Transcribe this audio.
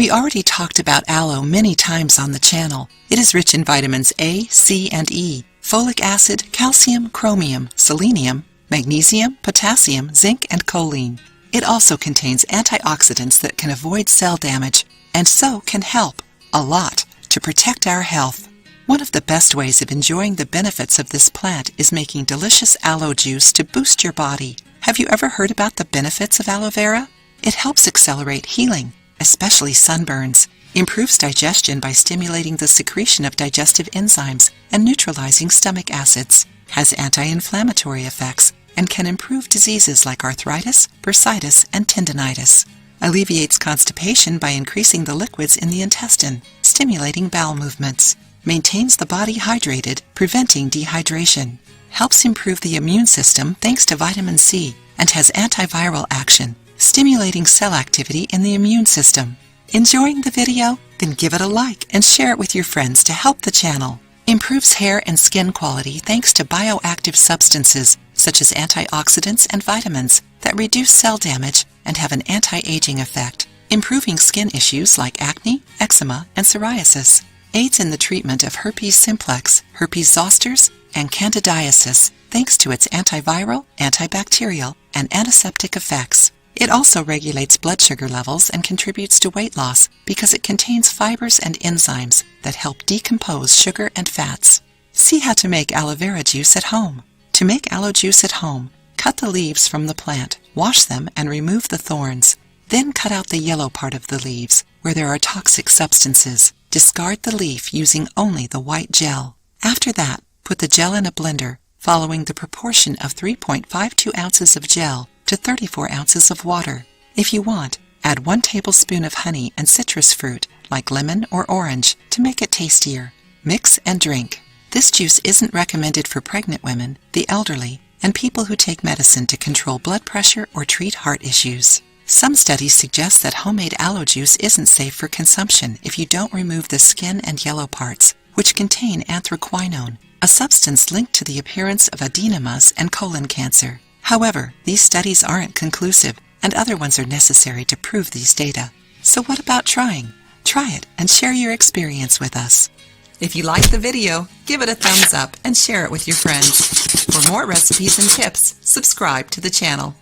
We already talked about aloe many times on the channel. It is rich in vitamins A, C, and E, folic acid, calcium, chromium, selenium, magnesium, potassium, zinc, and choline. It also contains antioxidants that can avoid cell damage and so can help, a lot, to protect our health. One of the best ways of enjoying the benefits of this plant is making delicious aloe juice to boost your body. Have you ever heard about the benefits of aloe vera? It helps accelerate healing, especially sunburns, improves digestion by stimulating the secretion of digestive enzymes and neutralizing stomach acids, has anti-inflammatory effects, and can improve diseases like arthritis, bursitis, and tendinitis. Alleviates constipation by increasing the liquids in the intestine, stimulating bowel movements. Maintains the body hydrated, preventing dehydration. Helps improve the immune system thanks to vitamin C and has antiviral action, stimulating cell activity in the immune system. Enjoying the video? Then give it a like and share it with your friends to help the channel. Improves hair and skin quality thanks to bioactive substances such as antioxidants and vitamins that reduce cell damage and have an anti-aging effect, improving skin issues like acne, eczema, and psoriasis. Aids in the treatment of herpes simplex, herpes zosters, and candidiasis thanks to its antiviral, antibacterial, and antiseptic effects. It also regulates blood sugar levels and contributes to weight loss because it contains fibers and enzymes that help decompose sugar and fats. See how to make aloe vera juice at home. To make aloe juice at home, cut the leaves from the plant, wash them, and remove the thorns. Then cut out the yellow part of the leaves, where there are toxic substances. Discard the leaf using only the white gel. After that, put the gel in a blender, following the proportion of 3.52 ounces of gel to 34 ounces of water. If you want, add 1 tablespoon of honey and citrus fruit, like lemon or orange, to make it tastier. Mix and drink. This juice isn't recommended for pregnant women, the elderly, and people who take medicine to control blood pressure or treat heart issues. Some studies suggest that homemade aloe juice isn't safe for consumption if you don't remove the skin and yellow parts, which contain anthraquinone, a substance linked to the appearance of adenomas and colon cancer. However, these studies aren't conclusive, and other ones are necessary to prove these data. So what about trying? Try it and share your experience with us. If you liked the video, give it a thumbs up and share it with your friends. For more recipes and tips, subscribe to the channel.